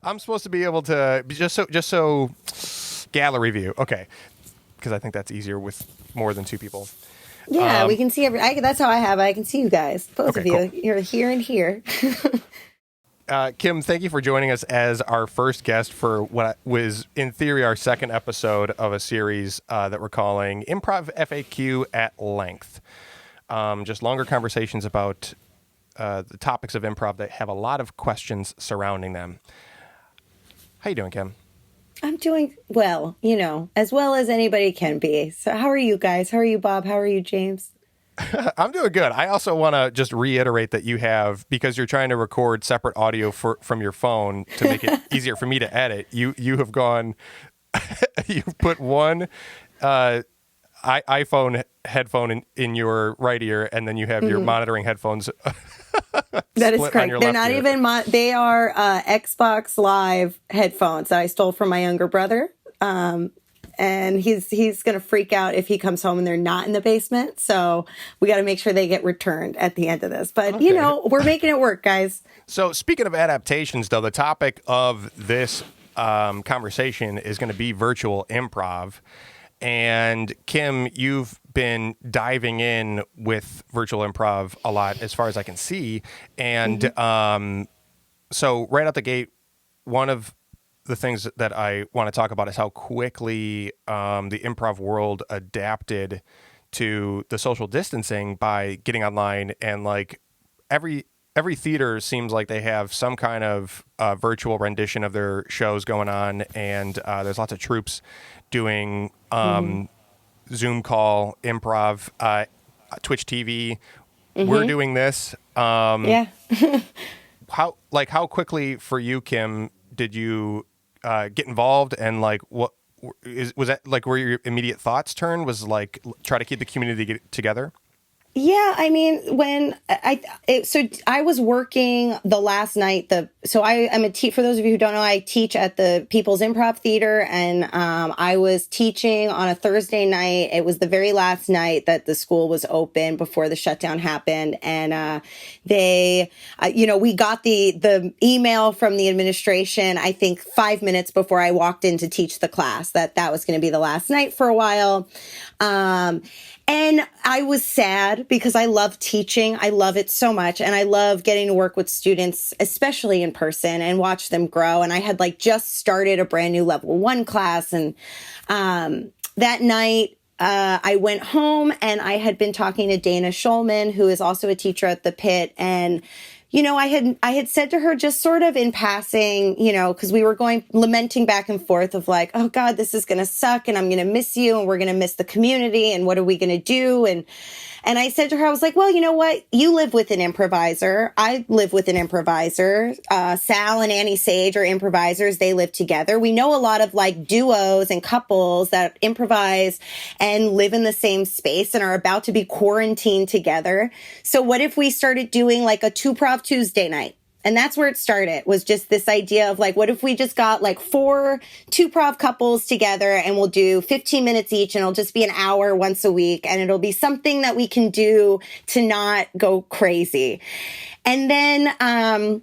I'm supposed to be able to just so gallery view. Okay, because I think that's easier with more than two people. Yeah, we can see that's how I have it. I can see you guys, both Okay, of cool. you. You're here and here. Kim, thank you for joining us as our first guest for what was, in theory, our second episode of a series that we're calling Improv FAQ at Length. Just longer conversations about the topics of improv that have a lot of questions surrounding them. How you doing, Kim? I'm doing as well as anybody can be. So how are you guys? How are you, Bob? How are you, James? I'm doing good. I also want to just reiterate that you have, because you're trying to record separate audio from your phone to make it easier for me to edit. You have gone, you've put one iPhone headphone in your right ear, and then you have your monitoring headphones That is split on your correct. They're left not ear. even they are Xbox Live headphones that I stole from my younger brother. And he's going to freak out if he comes home and they're not in the basement. So we got to make sure they get returned at the end of this. But, Okay. we're making it work, guys. So speaking of adaptations, though, the topic of this conversation is going to be virtual improv. And Kim, you've been diving in with virtual improv a lot, as far as I can see. And so right out the gate, one of the things that I want to talk about is how quickly the improv world adapted to the social distancing by getting online, and like every theater seems like they have some kind of virtual rendition of their shows going on, and there's lots of troops doing Zoom call improv, Twitch TV. We're doing this. Yeah. How quickly for you, Kim, did you get involved, and like was that like where your immediate thoughts turned was like try to keep the community together? Yeah, I mean, when so I was working the last night. So I am for those of you who don't know, I teach at the People's Improv Theater, and I was teaching on a Thursday night. It was the very last night that the school was open before the shutdown happened, and we got the email from the administration, I think 5 minutes before I walked in to teach the class, that was going to be the last night for a while. And I was sad because I love teaching. I love it so much. And I love getting to work with students, especially in person, and watch them grow. And I had just started a brand new level 1 class. And that night, I went home, and I had been talking to Dana Schulman, who is also a teacher at the Pit. And I had said to her, just sort of in passing, because we were lamenting back and forth of like, oh God, this is going to suck, and I'm going to miss you, and we're going to miss the community, and what are we going to do? And I said to her, I was like, well, you know what? You live with an improviser. I live with an improviser. Sal and Annie Sage are improvisers. They live together. We know a lot of duos and couples that improvise and live in the same space and are about to be quarantined together. So what if we started doing a 2-Prov Tuesday night? And that's where it started, was just this idea of what if we just got 4 2-Prov couples together, and we'll do 15 minutes each, and it'll just be an hour once a week, and it'll be something that we can do to not go crazy. And then,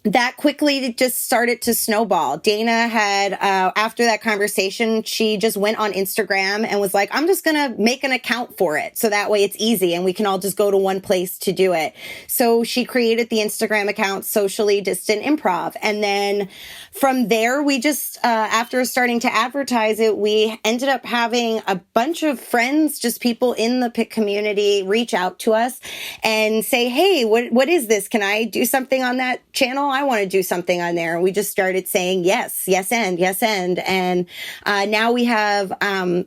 that quickly just started to snowball. Dana had, after that conversation, she just went on Instagram and was like, I'm just going to make an account for it. So that way it's easy and we can all just go to one place to do it. So she created the Instagram account, Socially Distant Improv. And then from there, we just, after starting to advertise it, we ended up having a bunch of friends, just people in the Pit community, reach out to us and say, hey, what is this? Can I do something on that channel? I want to do something on there. And we just started saying yes, yes, and yes, and. And now we have a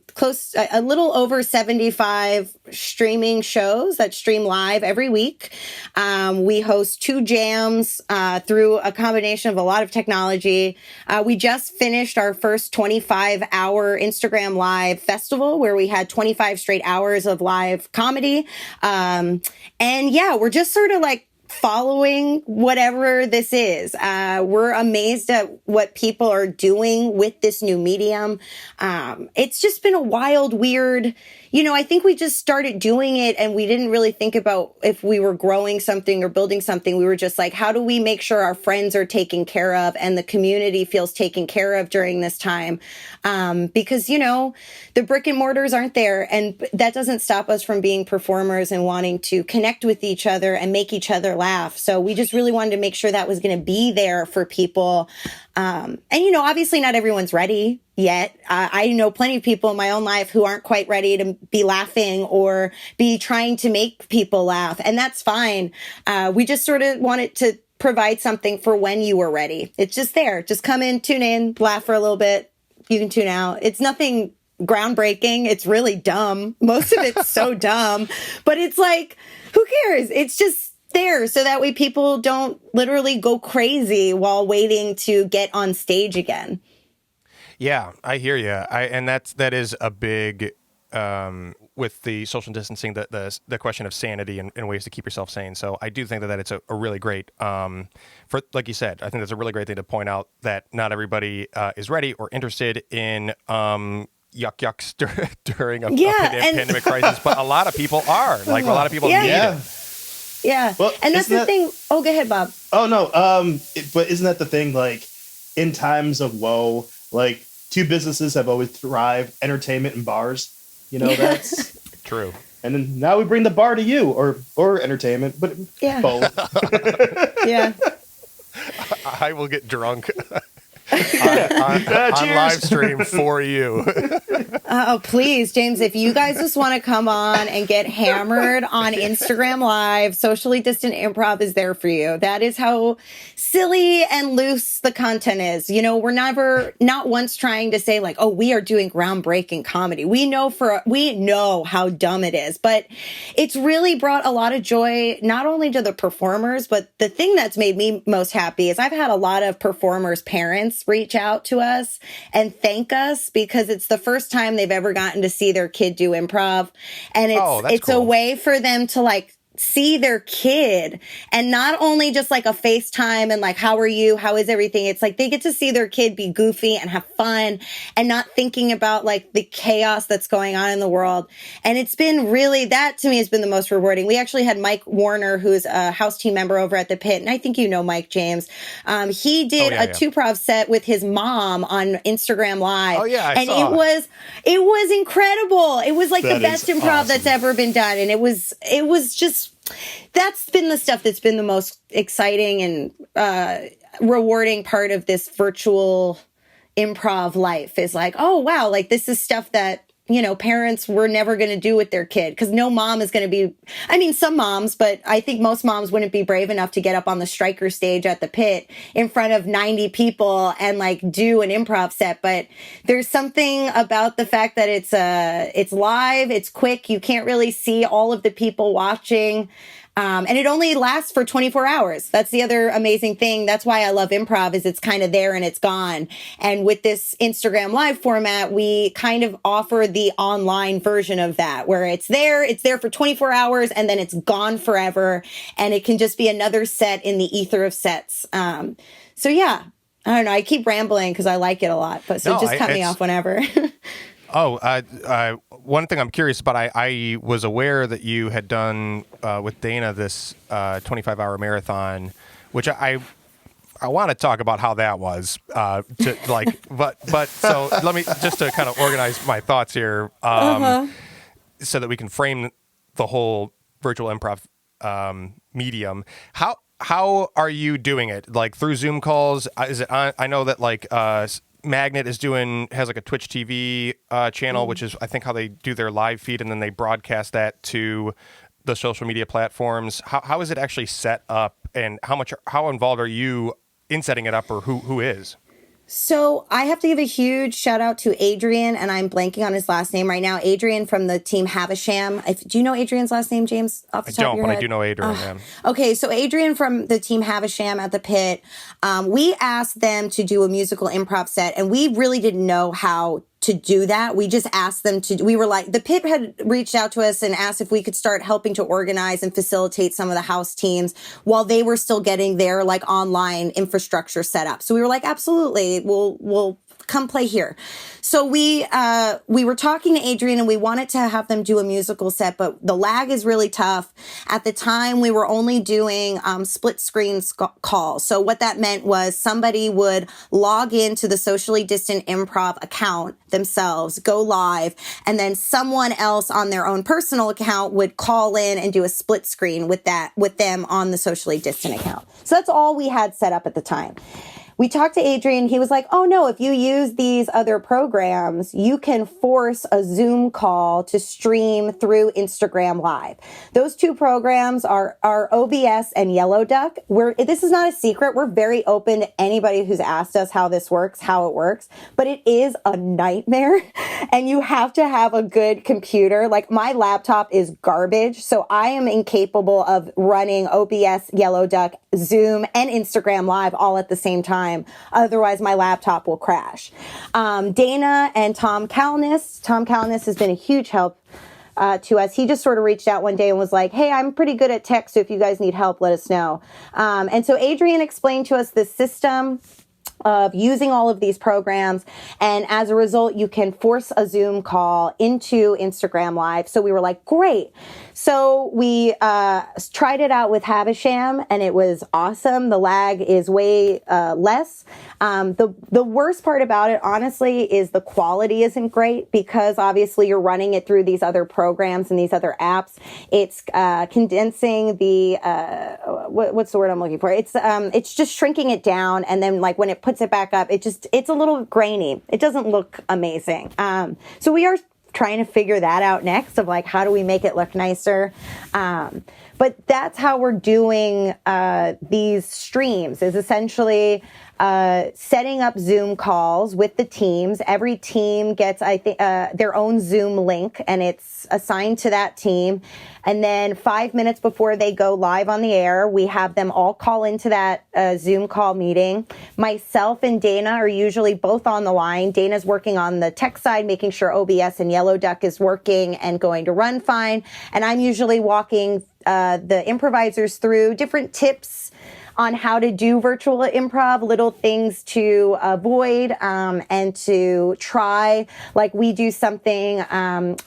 little over 75 streaming shows that stream live every week. We host 2 jams through a combination of a lot of technology. We just finished our first 25-hour Instagram Live festival where we had 25 straight hours of live comedy. And yeah, we're just sort of following whatever this is. We're amazed at what people are doing with this new medium. It's just been a wild, weird, I think we just started doing it and we didn't really think about if we were growing something or building something. We were just like, how do we make sure our friends are taken care of and the community feels taken care of during this time? Because, the brick and mortars aren't there. And that doesn't stop us from being performers and wanting to connect with each other and make each other laugh. So we just really wanted to make sure that was going to be there for people. And, obviously not everyone's ready yet. I know plenty of people in my own life who aren't quite ready to be laughing or be trying to make people laugh. And that's fine. We just sort of wanted to provide something for when you were ready. It's just there. Just come in, tune in, laugh for a little bit. You can tune out. It's nothing groundbreaking. It's really dumb. Most of it's so dumb, but it's like, who cares? It's just there so that way people don't literally go crazy while waiting to get on stage again. Yeah, I hear you. And that is a big with the social distancing, the question of sanity and ways to keep yourself sane. So I do think that it's a really great for, like you said, I think that's a really great thing to point out that not everybody is ready or interested in yucks during a pandemic crisis, but a lot of people are. Like a lot of people need it. Yeah. Well, and that's the thing. Oh, go ahead, Bob. Oh, no. But isn't that the thing? Like, in times of woe, like, two businesses have always thrived, entertainment and bars. That's true. And then now we bring the bar to you, or entertainment, but both. Yeah. I will get drunk on live stream for you. Oh, please, James, if you guys just want to come on and get hammered on Instagram Live, Socially Distant Improv is there for you. That is how silly and loose the content is. We're not once trying to say like, oh, we are doing groundbreaking comedy. We know how dumb it is, but it's really brought a lot of joy, not only to the performers, but the thing that's made me most happy is I've had a lot of performers' parents reach out to us and thank us because it's the first time they've ever gotten to see their kid do improv. And it's cool. A way for them to like see their kid and not only just like a FaceTime and like, how are you? How is everything? It's like they get to see their kid be goofy and have fun and not thinking about like the chaos that's going on in the world. And it's been really, that to me has been the most rewarding. We actually had Mike Warner, who's a house team member over at the Pit. And I think Mike James. He did a two-prov set with his mom on Instagram Live. Oh yeah. It was incredible. It was like the best improv that's ever been done. And it was just, that's been the stuff that's been the most exciting and rewarding part of this virtual improv life is like, oh, wow, like this is stuff that, parents were never going to do with their kid because no mom is going to be, some moms, but I think most moms wouldn't be brave enough to get up on the striker stage at the Pit in front of 90 people and like do an improv set. But there's something about the fact that it's live, it's quick. You can't really see all of the people watching. And it only lasts for 24 hours. That's the other amazing thing. That's why I love improv is it's kind of there and it's gone. And with this Instagram Live format, we kind of offer the online version of that where it's there for 24 hours and then it's gone forever. And it can just be another set in the ether of sets. So yeah, I don't know. I keep rambling because I like it a lot, but just cut me off whenever. One thing I'm curious about, I was aware that you had done with Dana this 25-hour marathon, which I want to talk about how that was. But so let me just to kind of organize my thoughts here, so that we can frame the whole virtual improv medium. How are you doing it? Like through Zoom calls? Is it? I know that like. Magnet has like a Twitch TV channel, which is I think how they do their live feed, and then they broadcast that to the social media platforms. How is it actually set up, and how involved are you in setting it up, or who is? So I have to give a huge shout out to Adrian, and I'm blanking on his last name right now. Adrian from the team Havisham. Do you know Adrian's last name, James? Off the top of your head? I do know Adrian. Yeah. Okay, so Adrian from the team Havisham at the Pit, we asked them to do a musical improv set, and we really didn't know how to do that. We just asked them to, we were like, the Pit had reached out to us and asked if we could start helping to organize and facilitate some of the house teams while they were still getting their like online infrastructure set up. So we were like, absolutely, we'll come play here. So we were talking to Adrian, and we wanted to have them do a musical set, but the lag is really tough. At the time, we were only doing split screen calls. So what that meant was somebody would log into the socially distant Improv account themselves, go live, and then someone else on their own personal account would call in and do a split screen with them on the socially distant account. So that's all we had set up at the time. We talked to Adrian. He was like, oh, no, if you use these other programs, you can force a Zoom call to stream through Instagram Live. Those two programs are OBS and Yellow Duck. This is not a secret. We're very open to anybody who's asked us how this works, how it works. But it is a nightmare. And you have to have a good computer. Like, my laptop is garbage. So I am incapable of running OBS, Yellow Duck, Zoom, and Instagram Live all at the same time. Otherwise, my laptop will crash. Dana and Tom Calnis has been a huge help to us. He just sort of reached out one day and was like, hey, I'm pretty good at tech, so if you guys need help, let us know. And so Adrian explained to us the system of using all of these programs. And as a result, you can force a Zoom call into Instagram Live. So we were like, great. So we tried it out with Havisham, and it was awesome. The lag is way less. The worst part about it, honestly, is the quality isn't great, because obviously you're running it through these other programs and these other apps. It's condensing the what's the word I'm looking for? It's just shrinking it down, and then like when it puts it back up, it's a little grainy. It doesn't look amazing. So we are trying to figure that out next, of like, how do we make it look nicer? But that's how we're doing these streams, is essentially setting up Zoom calls with the teams. Every team gets, I think, their own Zoom link, and it's assigned to that team. And then 5 minutes before they go live on the air, we have them all call into that Zoom call meeting. Myself and Dana are usually both on the line. Dana's working on the tech side, making sure OBS and Yellow Duck is working and going to run fine. And I'm usually walking the improvisers through different tips on how to do virtual improv, little things to avoid and to try. Like, we do something,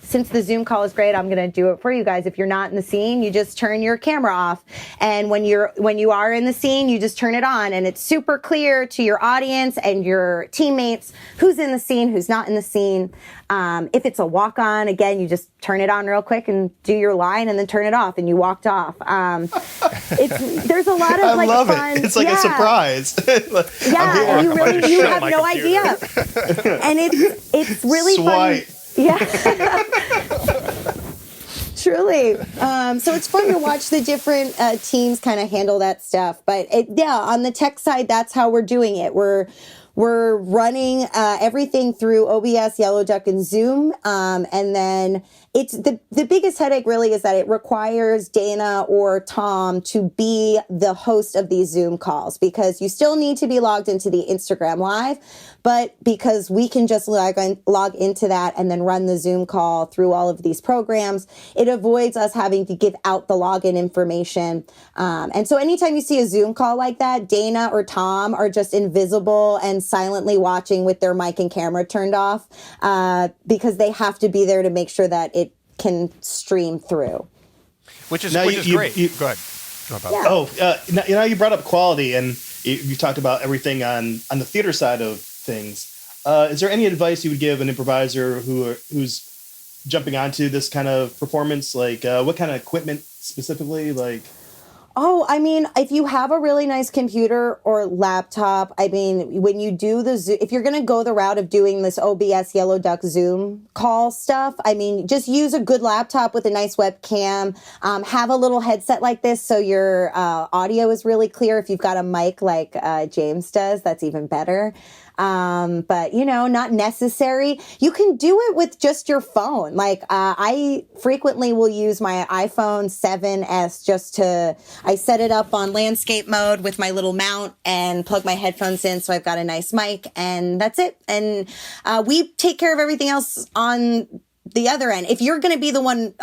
since the Zoom call is great, I'm going to do it for you guys. If you're not in the scene, you just turn your camera off. And when you are in the scene, you just turn it on. And it's super clear to your audience and your teammates who's in the scene, who's not in the scene. If it's a walk-on, again, you just turn it on real quick and do your line and then turn it off, and you walked off. There's a lot of like fun. It's like a surprise. Yeah, you have no idea. And it's really Swipe. fun. Yeah. Truly. So it's fun to watch the different teams kind of handle that stuff. But on the tech side, that's how we're doing it. We're running everything through OBS, Yellow Duck, and Zoom. And then it's the biggest headache really is that it requires Dana or Tom to be the host of these Zoom calls, because you still need to be logged into the Instagram Live. But because we can just log into that and then run the Zoom call through all of these programs, it avoids us having to give out the login information. And so anytime you see a Zoom call like that, Dana or Tom are just invisible and silently watching with their mic and camera turned off, because they have to be there to make sure that it can stream through. Which is great. Go ahead. Yeah. You brought up quality, and you talked about everything on the theater side of things. Is there any advice you would give an improviser who's jumping onto this kind of performance? Like, what kind of equipment specifically? Like, Oh, I mean, if you have a really nice computer or laptop, I mean, when you do the Zoom, if you're going to go the route of doing this OBS Yellow Duck Zoom call stuff, I mean, just use a good laptop with a nice webcam. Have a little headset like this so your audio is really clear. If you've got a mic like James does, that's even better. But not necessary. You can do it with just your phone. Like, I frequently will use my iPhone 7S I set it up on landscape mode with my little mount and plug my headphones in. So I've got a nice mic, and that's it. And, we take care of everything else on the other end. If you're going to be the one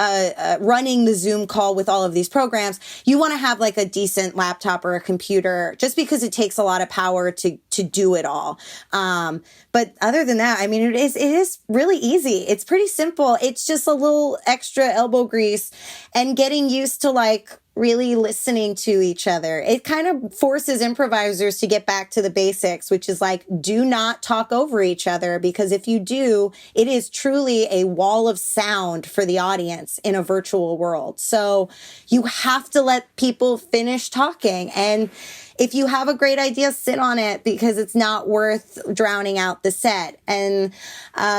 running the Zoom call with all of these programs, you want to have like a decent laptop or a computer, just because it takes a lot of power to do it all. But other than that, I mean, it is really easy. It's pretty simple. It's just a little extra elbow grease and getting used to like really listening to each other. It kind of forces improvisers to get back to the basics, which is like, do not talk over each other, because if you do, it is truly a wall of sound for the audience in a virtual world. So you have to let people finish talking. And if you have a great idea, sit on it, because it's not worth drowning out the set. And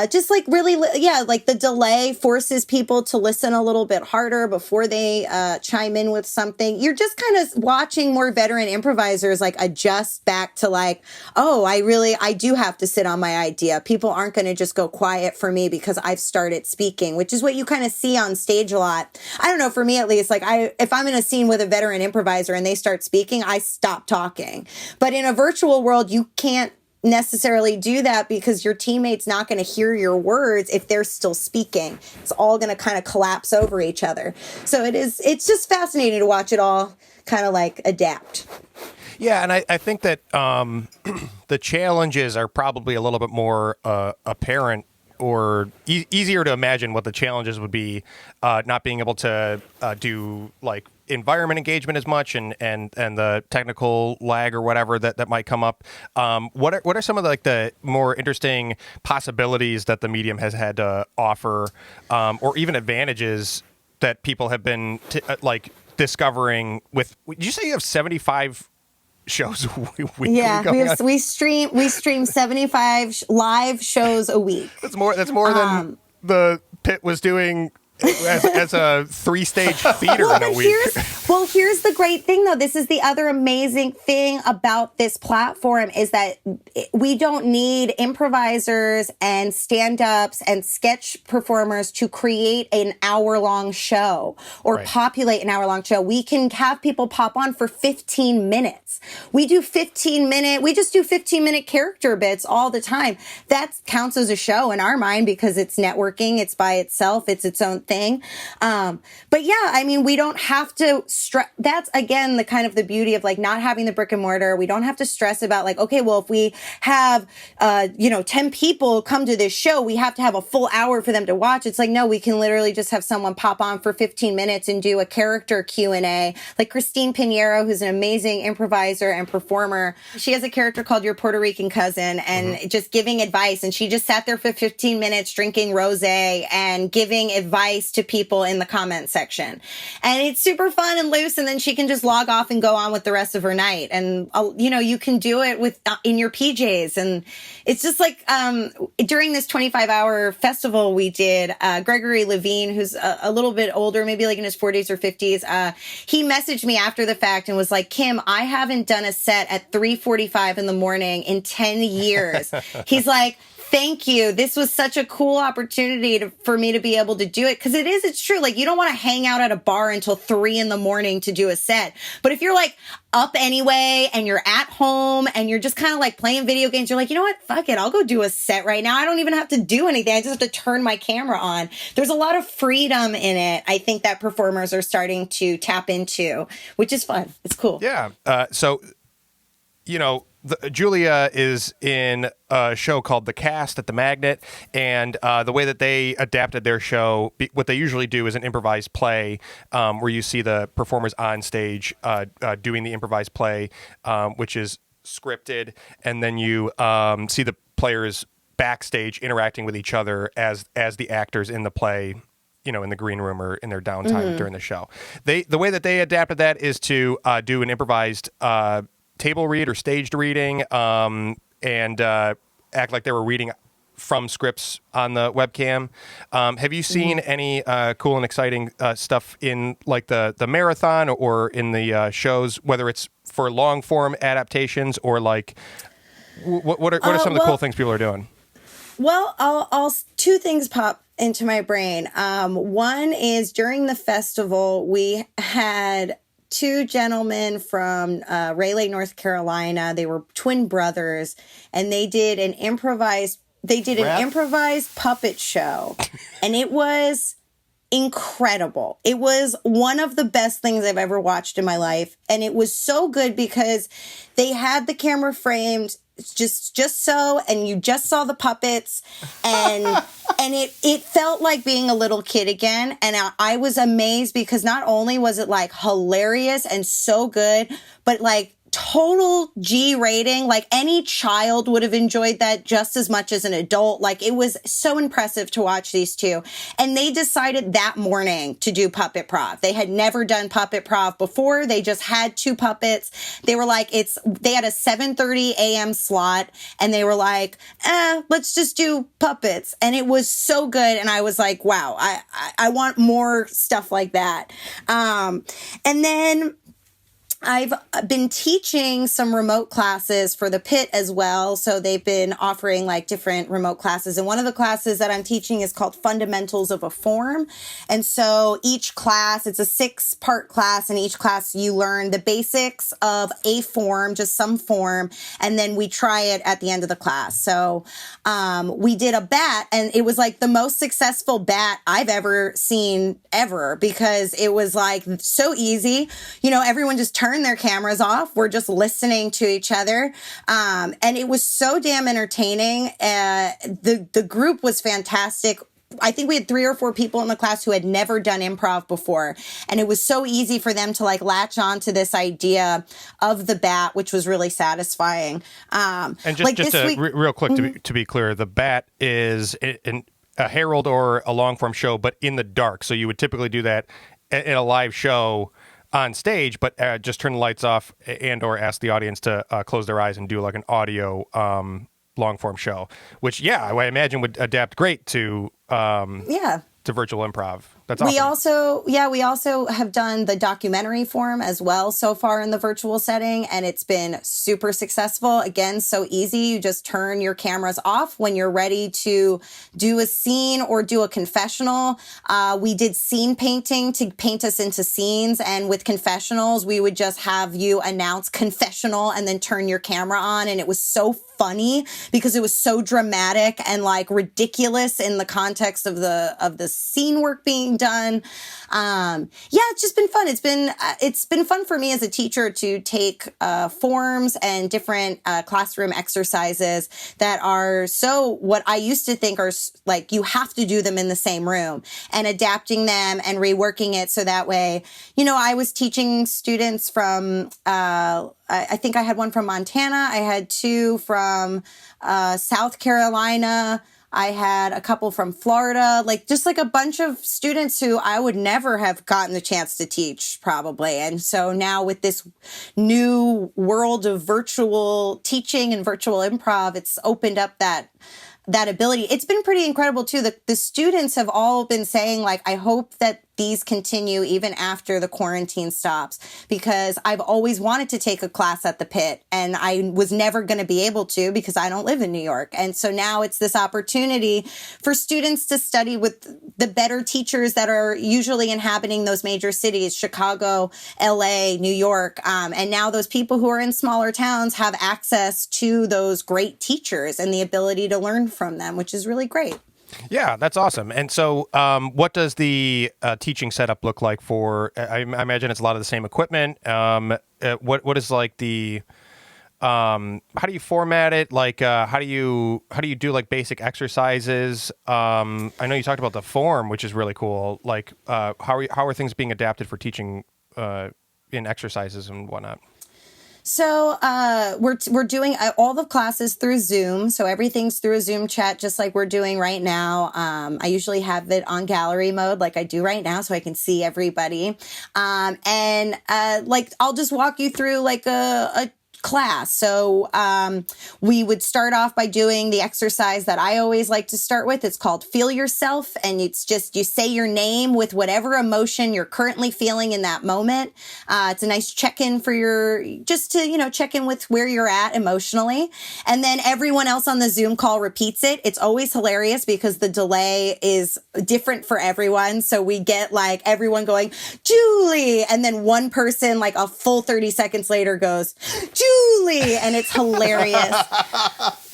just like really, like the delay forces people to listen a little bit harder before they chime in with something. You're just kind of watching more veteran improvisers like adjust back to like, oh, I do have to sit on my idea. People aren't going to just go quiet for me because I've started speaking, which is what you kind of see on stage a lot. I don't know, for me at least, like if I'm in a scene with a veteran improviser and they start speaking, I stop talking. But in a virtual world, you can't necessarily do that, because your teammate's not going to hear your words if they're still speaking. It's all going to kind of collapse over each other. So it's just fascinating to watch it all kind of like adapt. Yeah, and I think that the challenges are probably a little bit more apparent or easier to imagine what the challenges would be, not being able to do like environment engagement as much and the technical lag or whatever that might come up. What are some of the, like the more interesting possibilities that the medium has had to offer, or even advantages that people have been like discovering with? Did you say you have 75 shows weekly? Yeah, we stream 75 live shows a week. That's more than the Pit was doing as a 3-stage theater in a week. Here's the great thing, though. This is the other amazing thing about this platform, is that we don't need improvisers and stand-ups and sketch performers to create an hour-long show or populate an hour-long show. We can have people pop on for 15 minutes. We just do 15-minute character bits all the time. That counts as a show in our mind, because it's networking, it's by itself, it's its own thing. But yeah, I mean, we don't have to stress. That's again, the kind of the beauty of like not having the brick and mortar. We don't have to stress about like, okay, well, if we have, 10 people come to this show, we have to have a full hour for them to watch. It's like, no, we can literally just have someone pop on for 15 minutes and do a character Q&A. Like Christine Pinheiro, who's an amazing improviser and performer. She has a character called Your Puerto Rican Cousin, and just giving advice. And she just sat there for 15 minutes drinking rosé and giving advice to people in the comment section. And it's super fun and loose. And then she can just log off and go on with the rest of her night. And, you can do it with in your PJs. And it's just like during this 25-hour festival we did, Gregory Levine, who's a little bit older, maybe like in his 40s or 50s, he messaged me after the fact and was like, Kim, I haven't done a set at 3:45 in the morning in 10 years. He's like, thank you. This was such a cool opportunity for me to be able to do it. Because it's true. Like, you don't want to hang out at a bar until 3 a.m. to do a set. But if you're like up anyway and you're at home and you're just kind of like playing video games, you're like, you know what? Fuck it. I'll go do a set right now. I don't even have to do anything. I just have to turn my camera on. There's a lot of freedom in it. I think that performers are starting to tap into, which is fun. It's cool. Yeah. Julia is in a show called The Cast at the Magnet, and the way that they adapted their show, what they usually do is an improvised play, where you see the performers on stage doing the improvised play, which is scripted, and then you see the players backstage interacting with each other as the actors in the play, in the green room or in their downtime during the show. The way that they adapted that is to do an improvised table read or staged reading, and act like they were reading from scripts on the webcam. Have you seen any cool and exciting stuff in like the marathon or in the shows, whether it's for long form adaptations or like what are some of the cool things people are doing? Well, I'll two things pop into my brain. One is during the festival, we had 2 gentlemen from Raleigh, North Carolina. They were twin brothers, and they did an improvised They did an Rap? improvised puppet show, and it was incredible. It was one of the best things I've ever watched in my life, and it was so good because they had the camera framed just so, and you just saw the puppets, and it felt like being a little kid again. And I was amazed because not only was it like hilarious and so good, but like total G rating. Like any child would have enjoyed that just as much as an adult. Like it was so impressive to watch these two. And they decided that morning to do puppet prov. They had never done puppet prov before. They just had two puppets. They were like, they had a 7:30 a.m. slot, and they were like, let's just do puppets. And it was so good. And I was like, wow, I want more stuff like that. And then I've been teaching some remote classes for the pit as well. So they've been offering like different remote classes. And one of the classes that I'm teaching is called Fundamentals of a Form. And so each class, it's a 6-part class. And each class you learn the basics of a form, just some form. And then we try it at the end of the class. So we did a bat, and it was like the most successful bat I've ever seen ever, because it was like so easy. You know, everyone just turned their cameras off. We're just listening to each other. And it was so damn entertaining. The group was fantastic. I think we had 3 or 4 people in the class who had never done improv before. And it was so easy for them to like latch on to this idea of the bat, which was really satisfying. And just real quick, to be clear, the bat is a herald or a long form show, but in the dark. So you would typically do that in a live show on stage, but just turn the lights off and or ask the audience to close their eyes and do like an audio long form show, which I imagine would adapt great to virtual improv. That's awesome. We also have done the documentary form as well so far in the virtual setting, and it's been super successful. Again, so easy. You just turn your cameras off when you're ready to do a scene or do a confessional. We did scene painting to paint us into scenes, and with confessionals, we would just have you announce confessional and then turn your camera on, and it was so funny because it was so dramatic and like ridiculous in the context of the scene work being done. It's just been fun. It's been fun for me as a teacher to take forms and different classroom exercises that are so what I used to think are like you have to do them in the same room, and adapting them and reworking it so that way, I was teaching students from I think I had one from Montana. I had 2 from South Carolina. I had a couple from Florida, like just like a bunch of students who I would never have gotten the chance to teach probably. And so now with this new world of virtual teaching and virtual improv, it's opened up that ability. It's been pretty incredible too. The students have all been saying like, I hope that these continue even after the quarantine stops, because I've always wanted to take a class at the pit and I was never going to be able to because I don't live in New York. And so now it's this opportunity for students to study with the better teachers that are usually inhabiting those major cities, Chicago, LA, New York. And now those people who are in smaller towns have access to those great teachers and the ability to learn from them, which is really great. Yeah, that's awesome. And so what does the teaching setup look like for, I imagine it's a lot of the same equipment. What is like the, how do you format it? Like, how do you do like basic exercises? I know you talked about the form, which is really cool. Like, how are things being adapted for teaching in exercises and whatnot? So we're doing all the classes through Zoom. So everything's through a Zoom chat, just like we're doing right now. I usually have it on gallery mode like I do right now so I can see everybody. And I'll just walk you through like a class. So we would start off by doing the exercise that I always like to start with. It's called Feel Yourself. And it's just you say your name with whatever emotion you're currently feeling in that moment. It's a nice check-in for just to, check in with where you're at emotionally. And then everyone else on the Zoom call repeats it. It's always hilarious because the delay is different for everyone. So we get like everyone going, Julie. And then one person like a full 30 seconds later goes, Julie. Julie, and it's hilarious.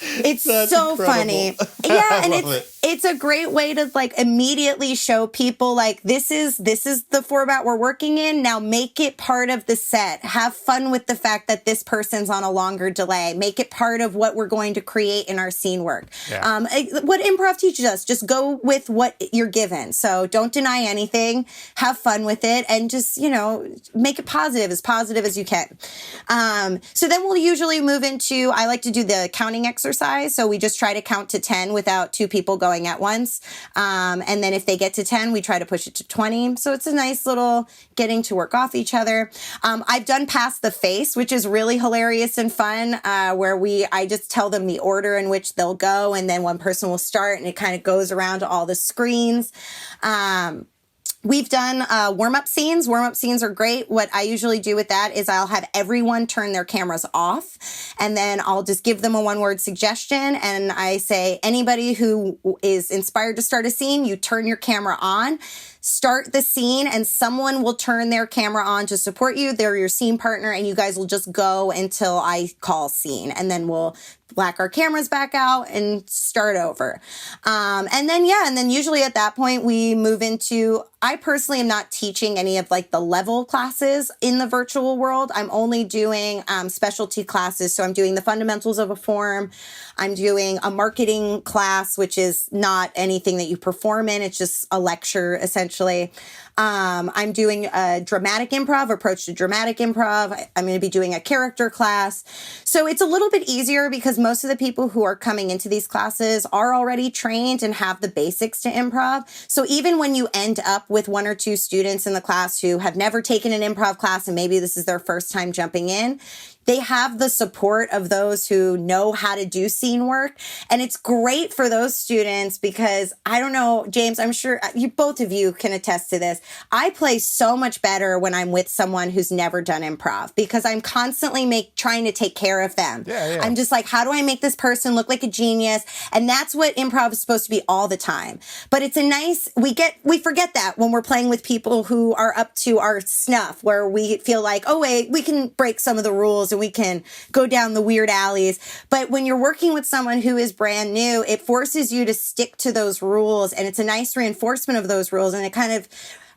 It's That's so incredible. funny. Yeah, and love it's a great way to like immediately show people like this is the format we're working in. Now make it part of the set. Have fun with the fact that this person's on a longer delay. Make it part of what we're going to create in our scene work. Yeah. What improv teaches us, just go with what you're given. So don't deny anything. Have fun with it, and just make it positive as you can. So then we'll usually move into. I like to do the counting exercise. So we just try to count to 10 without two people going at once. And then if they get to 10, we try to push it to 20. So it's a nice little getting to work off each other. I've done Pass the Face, which is really hilarious and fun, where I just tell them the order in which they'll go. And then one person will start and it kind of goes around to all the screens. We've done warm-up scenes. Warm-up scenes are great. What I usually do with that is I'll have everyone turn their cameras off, and then I'll just give them a one-word suggestion, and I say, anybody who is inspired to start a scene, you turn your camera on, start the scene, and someone will turn their camera on to support you. They're your scene partner, and you guys will just go until I call scene, and then we'll black our cameras back out and start over. And then usually at that point we move into, I personally am not teaching any of like the level classes in the virtual world. I'm only doing specialty classes. So I'm doing the fundamentals of a form. I'm doing a marketing class, which is not anything that you perform in. It's just a lecture essentially. I'm doing a dramatic improv, approach to dramatic improv. I'm going to be doing a character class. So it's a little bit easier because most of the people who are coming into these classes are already trained and have the basics to improv. So even when you end up with one or two students in the class who have never taken an improv class and maybe this is their first time jumping in, they have the support of those who know how to do scene work. And it's great for those students because I don't know, James, I'm sure both of you can attest to this. I play so much better when I'm with someone who's never done improv because I'm constantly trying to take care of them. Yeah. I'm just like, how do I make this person look like a genius? And that's what improv is supposed to be all the time. But it's we forget that when we're playing with people who are up to our snuff, where we feel like, oh wait, we can break some of the rules and we can go down the weird alleys. But when you're working with someone who is brand new, it forces you to stick to those rules. And it's a nice reinforcement of those rules. And it kind of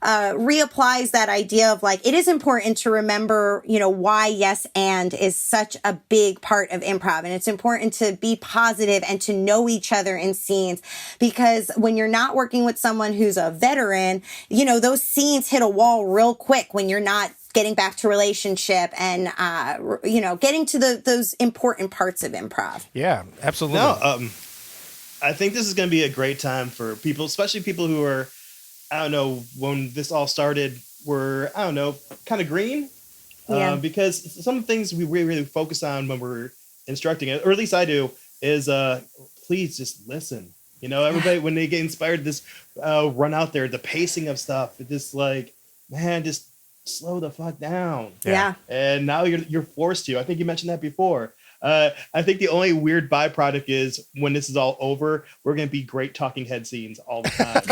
reapplies that idea of like, it is important to remember, why yes and is such a big part of improv. And it's important to be positive and to know each other in scenes, because when you're not working with someone who's a veteran, those scenes hit a wall real quick when you're not getting back to relationship and, getting to those important parts of improv. Yeah, absolutely. No, I think this is going to be a great time for people, especially people who are, I don't know, when this all started, were, I don't know, kind of green. Yeah. Because some things we really focus on when we're instructing it, or at least I do, is please just listen. Everybody, when they get inspired, this run out there, the pacing of stuff, just like, man, just slow the fuck down. Yeah. And now you're forced to. I think you mentioned that before. I think the only weird byproduct is when this is all over, we're going to be great talking head scenes all the time.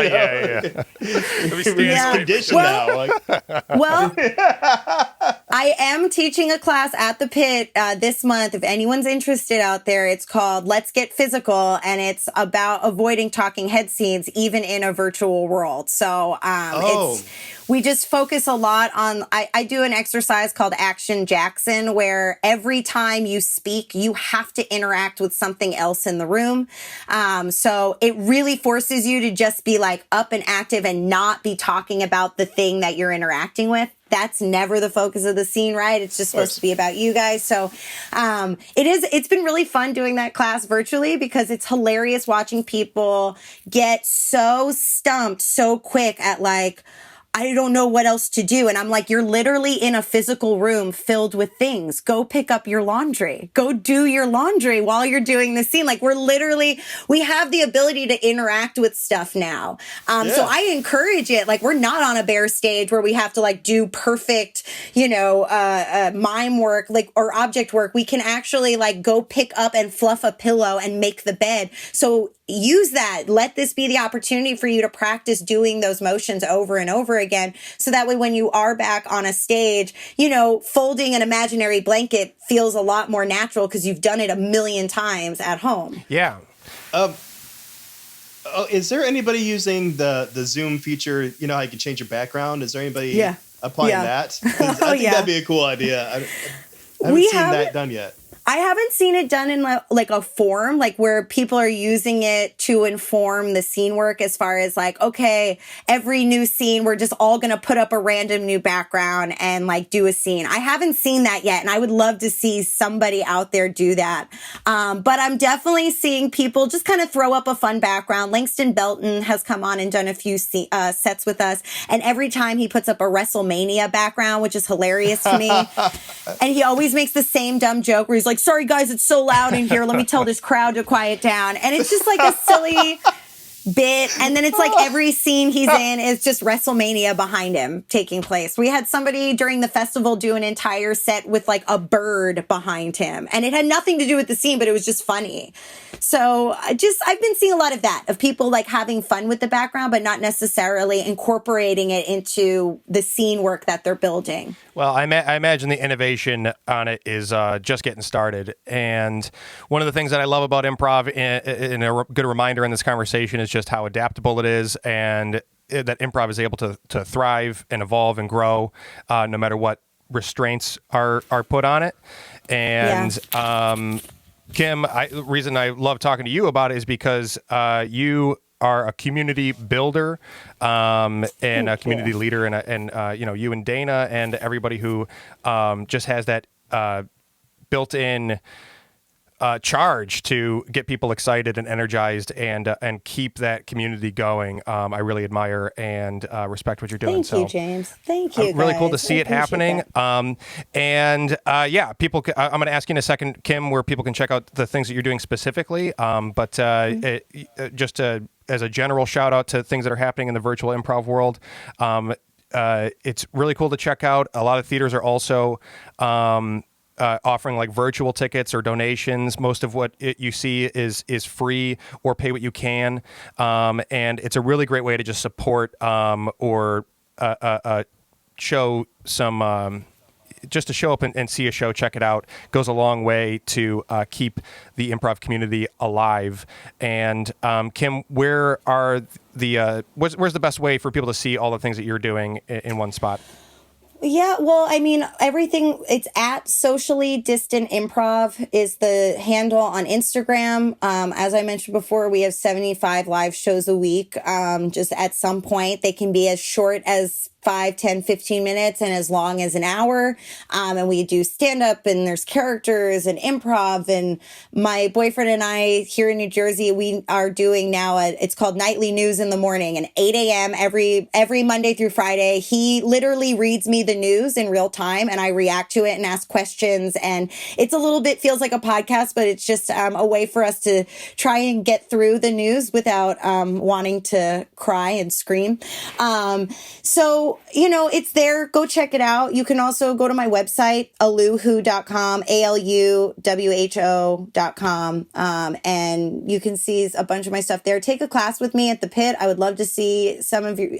Yeah. It's conditioned now. Well, I am teaching a class at the Pit this month. If anyone's interested out there, it's called Let's Get Physical, and it's about avoiding talking head scenes even in a virtual world. So we just focus a lot on, I do an exercise called Action Jackson, where every time you speak, you have to interact with something else in the room. So it really forces you to just be like up and active and not be talking about the thing that you're interacting with. That's never the focus of the scene, right? It's just supposed to be about you guys. So it's been really fun doing that class virtually because it's hilarious watching people get so stumped so quick at like, I don't know what else to do. And I'm like, you're literally in a physical room filled with things. Go pick up your laundry. Go do your laundry while you're doing the scene. Like we have the ability to interact with stuff now. So I encourage it. Like we're not on a bare stage where we have to like do perfect, mime work, like, or object work. We can actually like go pick up and fluff a pillow and make the bed. So use that. Let this be the opportunity for you to practice doing those motions over and over again. So that way, when you are back on a stage, folding an imaginary blanket feels a lot more natural because you've done it a million times at home. Yeah. Is there anybody using the Zoom feature? You know how you can change your background? Is there anybody applying that? 'Cause I think that'd be a cool idea. I haven't seen that done yet. I haven't seen it done in like a form, like where people are using it to inform the scene work as far as like, okay, every new scene, we're just all going to put up a random new background and like do a scene. I haven't seen that yet. And I would love to see somebody out there do that. But I'm definitely seeing people just kind of throw up a fun background. Langston Belton has come on and done a few sets with us. And every time he puts up a WrestleMania background, which is hilarious to me. And he always makes the same dumb joke where he's like, sorry guys, it's so loud in here. Let me tell this crowd to quiet down. And it's just like a silly bit. And then it's like every scene he's in is just WrestleMania behind him taking place. We had somebody during the festival do an entire set with like a bird behind him. And it had nothing to do with the scene, but it was just funny. So I've been seeing a lot of that, of people like having fun with the background, but not necessarily incorporating it into the scene work that they're building. Well, I imagine the innovation on it is just getting started. And one of the things that I love about improv, and a good reminder in this conversation, is just how adaptable it is, and that improv is able to thrive and evolve and grow no matter what restraints are put on it. And Kim, the reason I love talking to you about it is because you are a community builder and a community leader, and you and Dana and everybody who just has that built-in charge to get people excited and energized and keep that community going. I really admire and respect what you're doing. Thank you, James. Thank you. Really cool to guys. see it happening. People. I'm going to ask you in a second, Kim, where people can check out the things that you're doing specifically. As a general shout out to things that are happening in the virtual improv world. It's really cool to check out. A lot of theaters are also offering like virtual tickets or donations. Most of what you see is free or pay what you can. And it's a really great way to just support or show some, just to show up and see a show, check it out, goes a long way to keep the improv community alive. And Kim, where's the best way for people to see all the things that you're doing in one spot? Yeah, well, I mean, everything, it's at Socially Distant Improv is the handle on Instagram. As I mentioned before, we have 75 live shows a week. Just at some point, they can be as short as 5, 10, 15 minutes and as long as an hour. And we do stand up and there's characters and improv. And my boyfriend and I here in New Jersey, we are doing now it's called Nightly News in the Morning, and 8 a.m. every Monday through Friday. He literally reads me the news in real time and I react to it and ask questions. And it's a little bit feels like a podcast, but it's just a way for us to try and get through the news without wanting to cry and scream. So, it's there. Go check it out. You can also go to my website, aluwho.com, ALUWHO.com. And you can see a bunch of my stuff there. Take a class with me at the Pit. I would love to see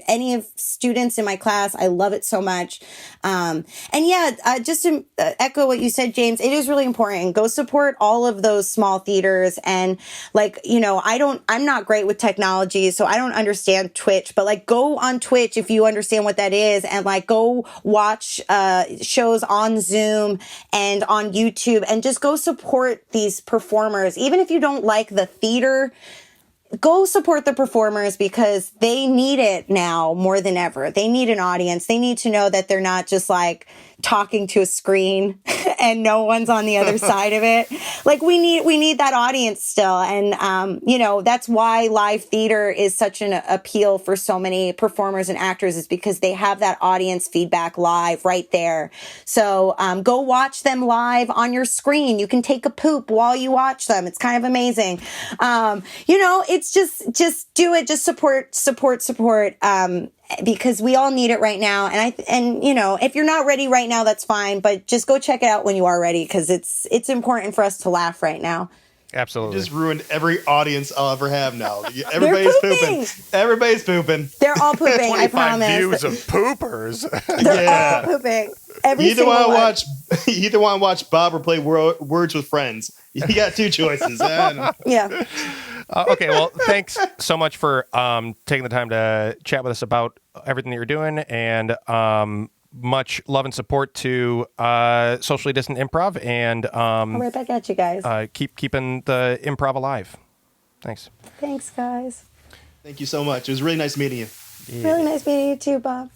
any of students in my class. I love it so much. Just to echo what you said, James, it is really important. Go support all of those small theaters. And I'm not great with technology, so I don't understand Twitch, but go on Twitch if you understand what that is, and go watch shows on Zoom and on YouTube, and just go support these performers. Even if you don't like the theater, go support the performers, because they need it now more than ever. They need an audience. They need to know that they're not just talking to a screen and no one's on the other side of it. We need that audience still. And, that's why live theater is such an appeal for so many performers and actors, is because they have that audience feedback live right there. So, go watch them live on your screen. You can take a poop while you watch them. It's kind of amazing. It's just do it. Just support. Because we all need it right now. And if you're not ready right now, that's fine, but just go check it out when you are ready, because it's important for us to laugh right now. Absolutely. Just ruined every audience I'll ever have now. Everybody's pooping. Everybody's pooping. They're all pooping. I 25 promise. views of poopers. They're Yeah. all pooping. Every You either single want to one. watch, you either want to watch Bob or play Words with Friends. You got two choices. Yeah. Okay, well, thanks so much for taking the time to chat with us about everything that you're doing, and much love and support to Socially Distant Improv, and I'll right back at you guys. keeping the improv alive. Thanks. Thanks, guys. Thank you so much. It was really nice meeting you. Really nice meeting you too, Bob.